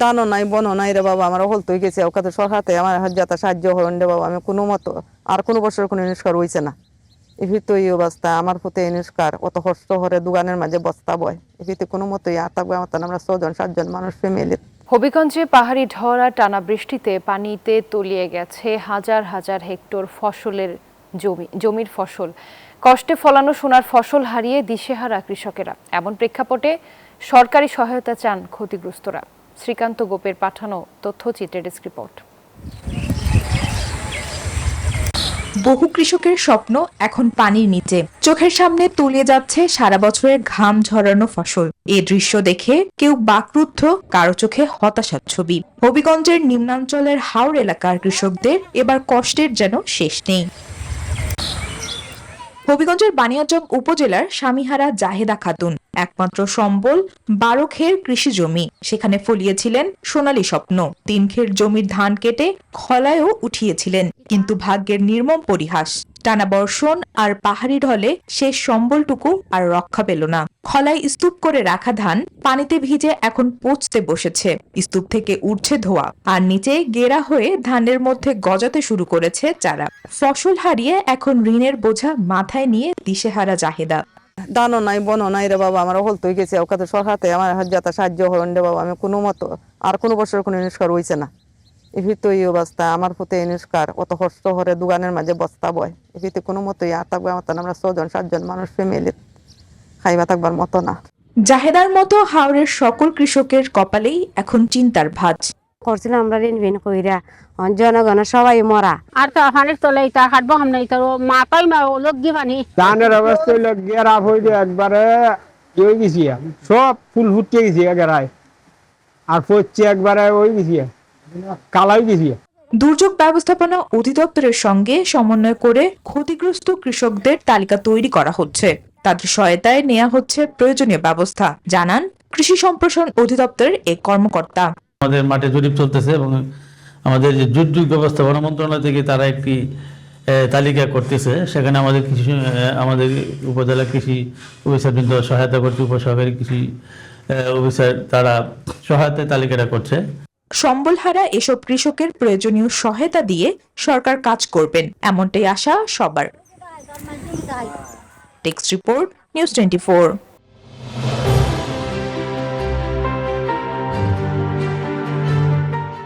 দানও নাই বনও নাই রে বাবা, আমার হল তুই গেছে ওখানে সরকারতে আমার যাতে সাহায্য হন রে বাবা। আমি কোনো মতো আর কোনো বছর কোনো নিষ্কার হইছে না। এভিতে এই অবস্থা আমার প্রতি নিষ্কার অত কষ্ট হরে দোকানের মাঝে বস্তা বয়। এভিতে কোনো মতোই আর থাকবে আমার আমরা 6-7 মানুষ ফ্যামিলি। হবিগঞ্জে পাহাড়ি ঢল আর টানা বৃষ্টিতে পানিতে তলিয়ে গেছে হাজার হাজার হেক্টর জমির ফসল। কষ্টে ফলানো সোনার ফসল হারিয়ে দিশেহারা কৃষকেরা। এমন প্রেক্ষাপটে সরকারি সহায়তা চান ক্ষতিগ্রস্তরা। শ্রীকান্ত গোপের পাঠানো তথ্যচিত্রের ডেস্ক রিপোর্ট। বহু কৃষকের স্বপ্ন এখন পানির নিচে, চোখের সামনে তলিয়ে যাচ্ছে সারা বছরের ঘাম ঝরানো ফসল। এই দৃশ্য দেখে কেউ বাকরুদ্ধ, কারো চোখে হতাশার ছবি। হবিগঞ্জের নিম্নাঞ্চলের হাওর এলাকার কৃষকদের এবার কষ্টের যেন শেষ নেই। হবিগঞ্জের বানিয়াচং উপজেলার স্বামীহারা জাহেদা খাতুন একমাত্র সম্বল 12 খের কৃষি জমি। সেখানে ফলিয়েছিলেন সোনালী স্বপ্ন। 3 খের জমির ধান কেটে খলায়ও উঠিয়েছিলেন, কিন্তু ভাগ্যের নির্মম পরিহাস। টানা বর্ষণ আর পাহাড়ি ঢলে শেষ সম্বলটুকু আর রক্ষা পেল না। খলায় স্তূপ করে রাখা ধান পানিতে ভিজে এখন পচতে বসেছে। স্তূপ থেকে উঠছে ধোঁয়া, আর নিচে গেরা হয়ে ধানের মধ্যে গজাতে শুরু করেছে চারা। ফসল হারিয়ে এখন ঋণের বোঝা মাথায় নিয়ে দিশেহারা জাহেদা। দানও নাই বনও নাই রে বাবা, আমার হল তুই গেছে ওখানে সরকারতে আমার যাতে সাহায্য হন রে বাবা। আমি কোনো মতো আর কোনো বছর কোনো নিষ্কার হইছে না। এভিতে এই অবস্থা আমার প্রতি নিষ্কার অত কষ্ট হরে দোকানের মাঝে বস্তা বয়। এভিতে কোনো মতোই আর থাকবে আমার আমরা 6-7 মানুষ ফ্যামিলি খাইবা থাকবার মতো না। জাহেদার মতো হাওরের সকল কৃষকের কপালেই এখন চিন্তার ভাঁজ। করছিলাম আমরা ঋণ কইরা জনগণ সবাই মরা আর তো হানের তলে এটা হাঁটবো আমরা এটা মাপাই মা লোক দিবানি ধানের অবস্থা হইলো গেরাপ হইলে একবারে হয়ে গেছি, সব ফুল ফুটতে গেছি গেরায়, আর পড়ছে একবারে ওই গেছি কালাই গেছি। দুর্যোগ ব্যবস্থাপনা অধিদপ্তরের সঙ্গে সমন্বয় করে ক্ষতিগ্রস্ত কৃষকদের তালিকা তৈরি করা হচ্ছে। তাদের সহায়তায় নেওয়া হচ্ছে প্রয়োজনীয় ব্যবস্থা, জানান কৃষি সম্প্রসারণ অধিদপ্তরের এক কর্মকর্তা। আমাদের মাঠে জরিপ চলতেছে এবং আমাদের যে দুর্যোগ ব্যবস্থাপনা মন্ত্রণালয় থেকে তারা একটি তালিকা করতেছে। সেখানে আমাদের উপজেলা কৃষি অফিসারবৃন্দ সহায়তা করছে, উপসহকারী কৃষি অফিসার তারা সহায়তায় তালিকাটা করছে। সম্বলহারা এসব কৃষকের প্রয়োজনীয় সহায়তা দিয়ে সরকার কাজ করবেন, এমনটাই আশা সবার। Text report, news 24।